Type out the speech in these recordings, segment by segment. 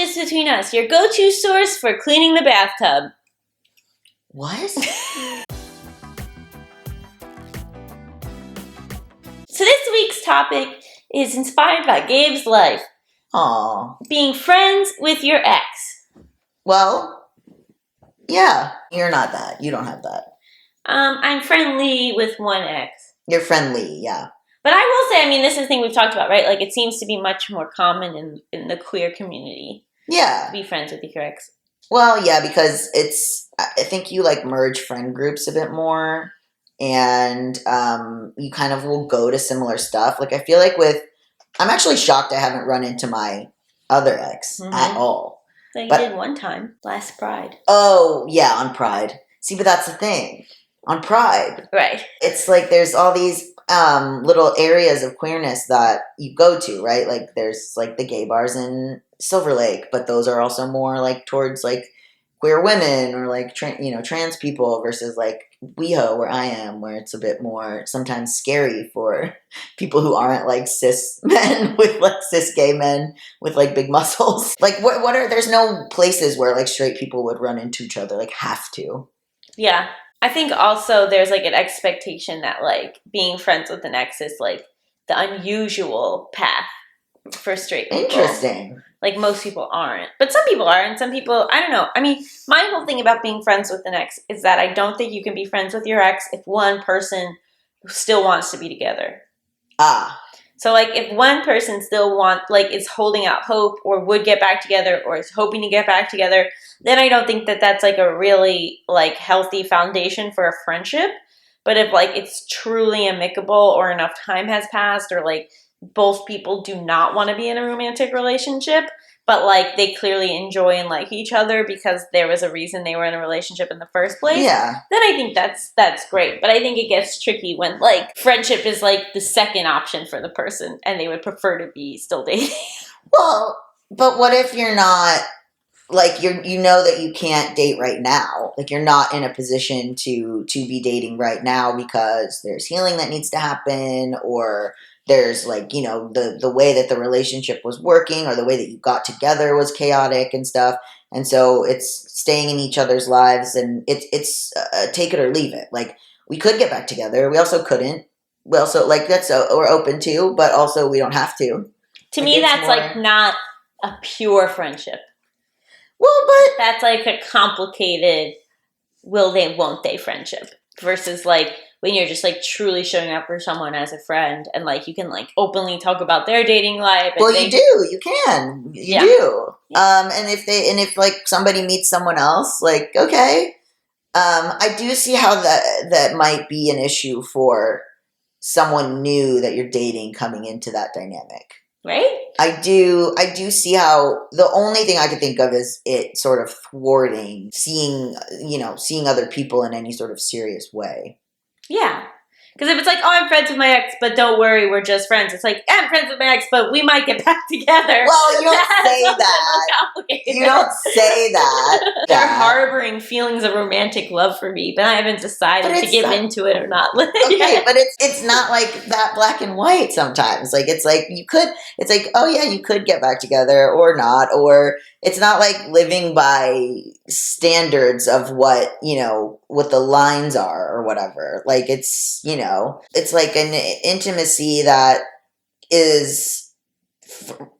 Just Between Us, your go-to source for cleaning the bathtub. What? So this week's topic is inspired by Gabe's life. Aw. Being friends with your ex. Well, yeah. You're not that. You don't have that. I'm friendly with one ex. You're friendly, yeah. But I will say, I mean, this is the thing we've talked about, right? Like, it seems to be much more common in the queer community. Yeah. To be friends with your ex. Well, yeah, because I think you, like, merge friend groups a bit more, and you kind of will go to similar stuff. Like, I feel like I'm actually shocked I haven't run into my other ex at all. But you did one time, last Pride. Oh, yeah, on Pride. See, but that's the thing. On Pride. Right. It's like there's all these little areas of queerness that you go to, right? Like there's like the gay bars in Silver Lake, but those are also more like towards like queer women or like trans people versus like WeHo where I am, where it's a bit more sometimes scary for people who aren't like cis men with like cis gay men with like big muscles. Like there's no places where like straight people would run into each other, like have to. Yeah. I think also there's like an expectation that like being friends with an ex is like the unusual path for straight people. Interesting. Like most people aren't. But some people are, and some people, I don't know. I mean, my whole thing about being friends with an ex is that I don't think you can be friends with your ex if one person still wants to be together. Ah. So like if one person still is holding out hope or would get back together or is hoping to get back together, then I don't think that that's like a really like healthy foundation for a friendship. But if like it's truly amicable or enough time has passed or like both people do not want to be in a romantic relationship, but like they clearly enjoy and like each other because there was a reason they were in a relationship in the first place. Yeah. Then I think that's great. But I think it gets tricky when like friendship is like the second option for the person and they would prefer to be still dating. Well, but what if you're not like you know that you can't date right now? Like you're not in a position to be dating right now because there's healing that needs to happen or there's like, the way that the relationship was working or the way that you got together was chaotic and stuff. And so it's staying in each other's lives and it's take it or leave it. Like we could get back together. We also couldn't. We also like we're open to, but also we don't have to. To me, that's like not a pure friendship. Well, but that's like a complicated will they, won't they friendship versus like when you're just like truly showing up for someone as a friend and like you can like openly talk about their dating life. And you can. You do. Yeah. And if like somebody meets someone else, like, okay. I do see how that might be an issue for someone new that you're dating coming into that dynamic. Right? I do see how the only thing I could think of is it sort of thwarting seeing other people in any sort of serious way. Yeah. Because if it's like, oh, I'm friends with my ex, but don't worry, we're just friends. It's like, I'm friends with my ex, but we might get back together. Well, you don't say that. You don't say that. They're harboring feelings of romantic love for me, but I haven't decided to give into it or not. Okay, but it's not like that black and white sometimes. Like, it's like it's like, oh yeah, you could get back together or not. Or it's not like living by standards of what the lines are or whatever. Like it's like an intimacy that is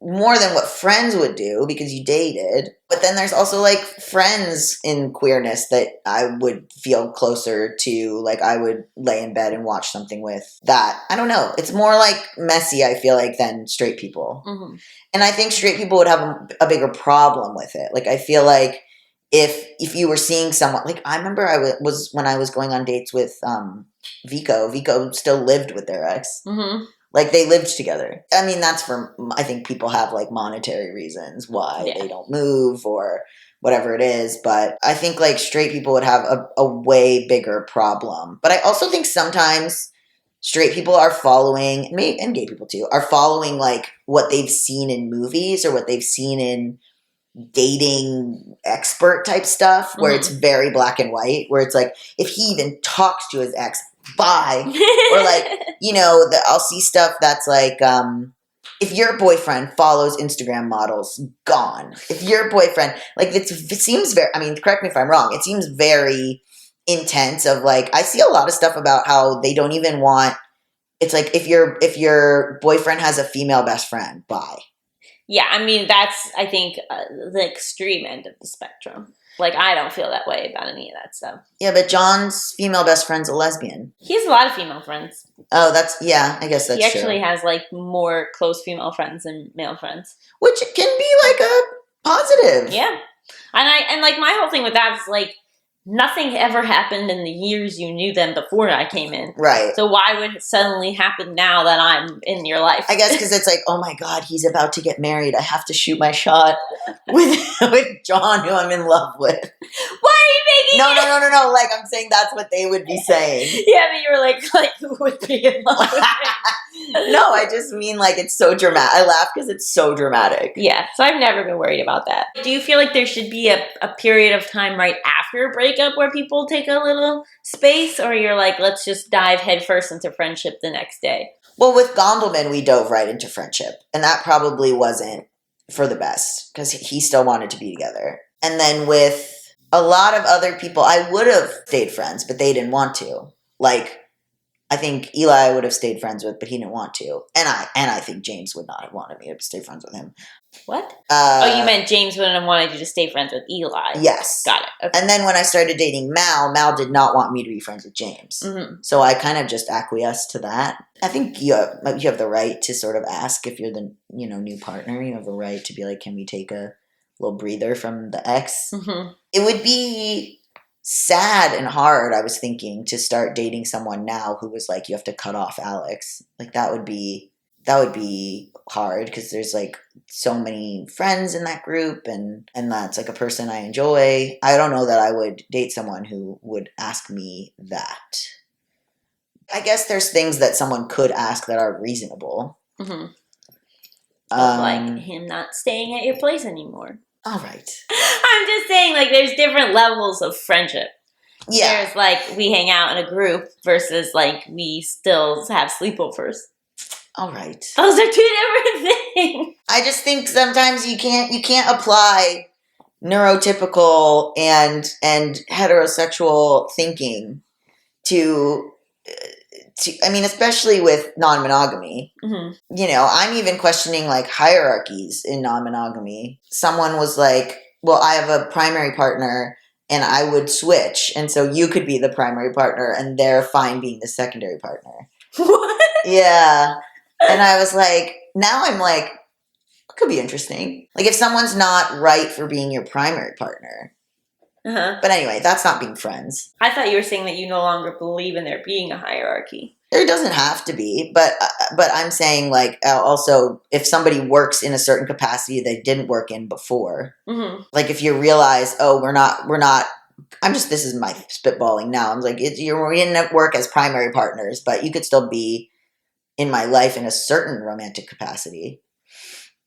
more than what friends would do because you dated. But then there's also like friends in queerness that I would feel closer to, like I would lay in bed and watch something with that. I don't know. It's more like messy, I feel like, than straight people. Mm-hmm. And I think straight people would have a bigger problem with it. Like I feel like if you were seeing someone, like I remember when I was going on dates with Vico still lived with their ex. Mm-hmm. Like they lived together. I mean, that's I think people have like monetary reasons why they don't move or whatever it is. But I think like straight people would have a way bigger problem. But I also think sometimes straight people are following, and gay people too, are following like what they've seen in movies or what they've seen in dating expert type stuff where it's very black and white, where it's like if he even talks to his ex, bye. Or like I'll see stuff that's like if your boyfriend follows Instagram models, gone. If your boyfriend, like, it seems very, I mean, correct me if I'm wrong, it seems very intense of like, I see a lot of stuff about how they don't even want, it's like, if your boyfriend has a female best friend, bye. Yeah, I mean, that's, I think, the extreme end of the spectrum. Like, I don't feel that way about any of that stuff. Yeah, but John's female best friend's a lesbian. He has a lot of female friends. Oh, yeah, I guess that's He actually true. has, like, more close female friends than male friends. Which can be, like, a positive. Yeah. And like, my whole thing with that is, like, nothing ever happened in the years you knew them before I came in. Right. So why would it suddenly happen now that I'm in your life? I guess because it's like, oh my God, he's about to get married. I have to shoot my shot with John, who I'm in love with. Why are you making No, it? no. Like, I'm saying that's what they would be saying. Yeah, but you were like, who would be in love with me? No, I just mean like it's so dramatic. I laugh because it's so dramatic. Yeah, so I've never been worried about that. Do you feel like there should be a period of time right after a breakup where people take a little space, or you're like, let's just dive headfirst into friendship the next day? Well, with Gondelman, we dove right into friendship, and that probably wasn't for the best because he still wanted to be together. And then with a lot of other people, I would have stayed friends, but they didn't want to. Like, I think Eli would have stayed friends with, but he didn't want to. And I think James would not have wanted me to stay friends with him. What? Oh, you meant James wouldn't have wanted you to stay friends with Eli. Yes. Got it. Okay. And then when I started dating Mal did not want me to be friends with James. Mm-hmm. So I kind of just acquiesced to that. I think you have the right to sort of ask if you're the new partner. You have the right to be like, can we take a little breather from the ex? Mm-hmm. It would be sad and hard, I was thinking, to start dating someone now who was like, you have to cut off Alex. Like, that would be hard because there's like so many friends in that group, and that's like a person I enjoy. I don't know that I would date someone who would ask me that. I guess there's things that someone could ask that are reasonable. Mm-hmm. Like him not staying at your place anymore. All right. I'm just saying, like, there's different levels of friendship. Yeah. There's, like, we hang out in a group versus, like, we still have sleepovers. All right. Those are two different things. I just think sometimes you can't apply neurotypical and heterosexual thinking to I mean, especially with non-monogamy. Mm-hmm. I'm even questioning like hierarchies in non-monogamy. Someone was like, well, I have a primary partner and I would switch. And so you could be the primary partner and they're fine being the secondary partner. What? Yeah. And I was like, now I'm like, it could be interesting. Like, if someone's not right for being your primary partner. Uh-huh. But anyway, that's not being friends. I thought you were saying that you no longer believe in there being a hierarchy. There doesn't have to be, but I'm saying, like, also, if somebody works in a certain capacity they didn't work in before, Mm-hmm. like if you realize, oh, we're not. This is my spitballing now. I'm like, we didn't work as primary partners, but you could still be in my life in a certain romantic capacity.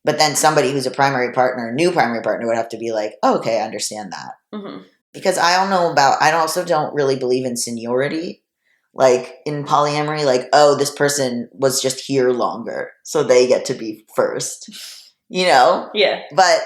But then somebody who's a primary partner, new primary partner, would have to be like, oh, okay, I understand that. Mm-hmm. Because I also don't really believe in seniority. Like in polyamory, like, oh, this person was just here longer, so they get to be first. Yeah. But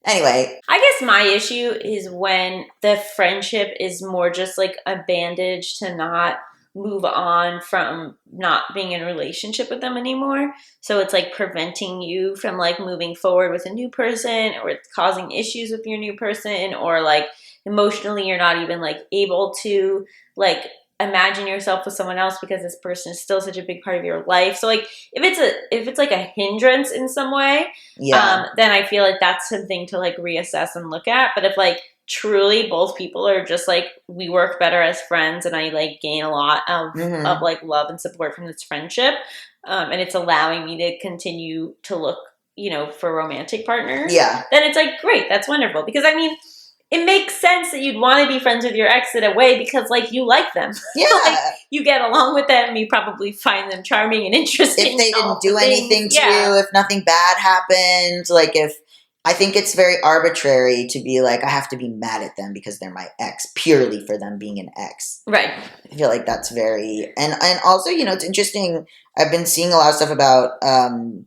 anyway. I guess my issue is when the friendship is more just like a bandage to not move on from not being in a relationship with them anymore. So it's like preventing you from like moving forward with a new person, or it's causing issues with your new person, or like emotionally you're not even like able to like imagine yourself with someone else because this person is still such a big part of your life. So like if it's like a hindrance in some way, then I feel like that's something to like reassess and look at. But if like truly both people are just like, we work better as friends and I like gain a lot of like love and support from this friendship, and it's allowing me to continue to look, for romantic partners, then it's like, great, that's wonderful. Because I mean, it makes sense that you'd want to be friends with your ex in a way because like you like them. Yeah. Like, you get along with them, you probably find them charming and interesting. If they didn't do anything to you, if nothing bad happened, like if I think it's very arbitrary to be like, I have to be mad at them because they're my ex, purely for them being an ex. Right. I feel like that's very, and also, it's interesting. I've been seeing a lot of stuff about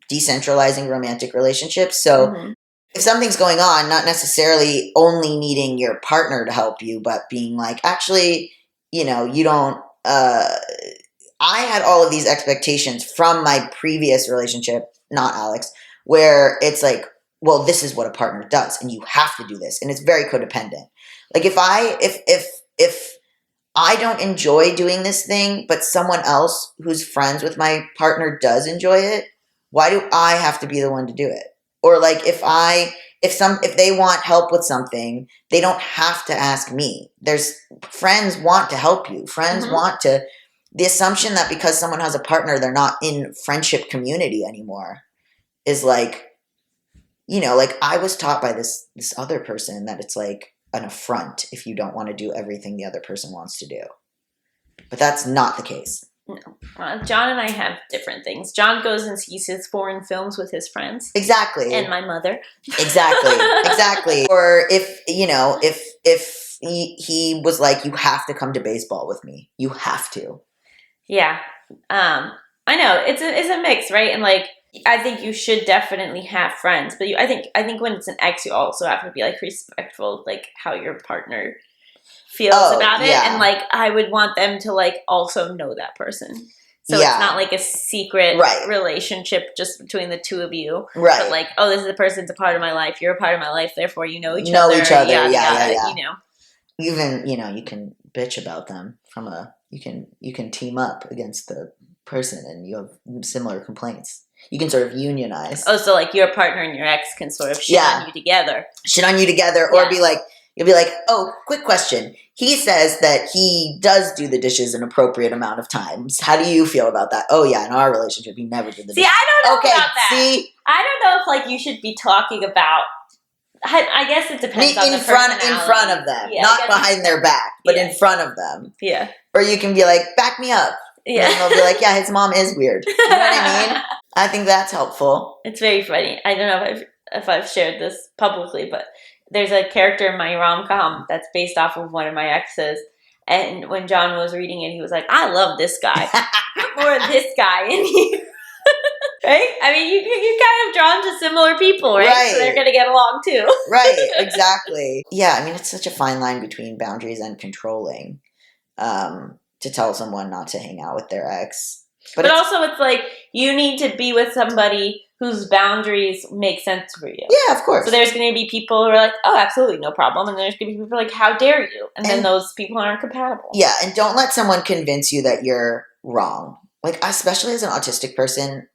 decentralizing romantic relationships. So Mhm. if something's going on, not necessarily only needing your partner to help you, but being like, actually, you don't, I had all of these expectations from my previous relationship, not Alex, where it's like, well, this is what a partner does, and you have to do this, and it's very codependent. Like if I don't enjoy doing this thing, but someone else who's friends with my partner does enjoy it, why do I have to be the one to do it? Or like if they want help with something, they don't have to ask me. There's friends want to help you. Friends Mhm. want to the assumption that because someone has a partner, they're not in friendship community anymore is like, like I was taught by this other person that it's like an affront if you don't want to do everything the other person wants to do. But that's not the case. John and I have different things. John goes and sees his foreign films with his friends. Exactly. And my mother. Exactly. Or if he was like, you have to come to baseball with me. You have to. Yeah. I know it's a mix, right? And like I think you should definitely have friends, but I think when it's an ex, you also have to be like respectful, like how your partner feels about it, and like I would want them to like also know that person, so it's not like a secret relationship just between the two of you, right? But like, oh, this is a person's a part of my life. You're a part of my life, therefore you know each other. Yeah. Even you can bitch about them you can team up against the person and you have similar complaints. You can sort of unionize. Oh, so like your partner and your ex can sort of shit on you together. Or be like, you'll be like, oh, quick question. He says that he does do the dishes an appropriate amount of times. How do you feel about that? Oh yeah, in our relationship, he never did the dishes. See, I don't know about that. See, I don't know if like you should be talking about. I guess it depends on the personality. In front of them, not behind their back, but in front of them. Yeah. Or you can be like, back me up. Yeah. And they'll be like, yeah, his mom is weird. You know what I mean? I think that's helpful. It's very funny. I don't know if I've shared this publicly, but there's a character in my rom-com that's based off of one of my exes. And when John was reading it, he was like, I love this guy. More of this guy in here. Right? I mean, you're kind of drawn to similar people, right? So they're going to get along too. Right, exactly. Yeah, I mean, it's such a fine line between boundaries and controlling to tell someone not to hang out with their ex. But also it's like you need to be with somebody whose boundaries make sense for you. Yeah, of course. So there's going to be people who are like, oh, absolutely, no problem. And there's going to be people like, how dare you? And then those people aren't compatible. Yeah, and don't let someone convince you that you're wrong. Like, especially as an autistic person,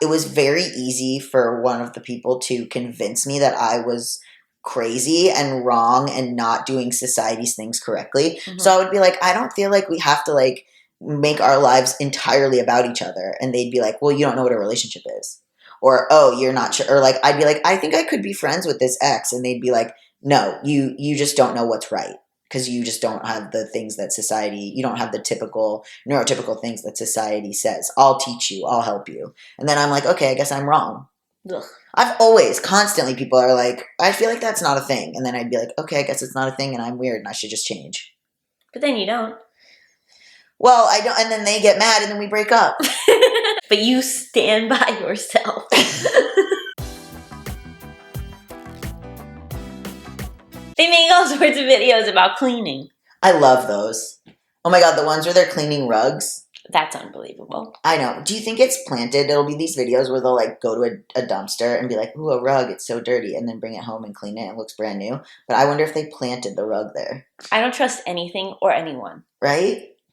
it was very easy for one of the people to convince me that I was crazy and wrong and not doing society's things correctly. Mm-hmm. So I would be like, I don't feel like we have to like make our lives entirely about each other. And they'd be like, well, you don't know what a relationship is. Or, oh, you're not sure. Or like, I'd be like, I think I could be friends with this ex. And they'd be like, no, you just don't know what's right. Because you just don't have the things that society, you don't have the typical, neurotypical things that society says. I'll teach you, I'll help you. And then I'm like, okay, I guess I'm wrong. Ugh. I've always, constantly, people are like, I feel like that's not a thing. And then I'd be like, okay, I guess it's not a thing and I'm weird and I should just change. But then you don't. Well, I don't, and then they get mad and then we break up. But you stand by yourself. They make all sorts of videos about cleaning. I love those. Oh my God, the ones where they're cleaning rugs. That's unbelievable. I know. Do you think it's planted? It'll be these videos where they'll like go to a dumpster and be like, ooh, a rug, it's so dirty, and then bring it home and clean it. It looks brand new. But I wonder if they planted the rug there. I don't trust anything or anyone. Right?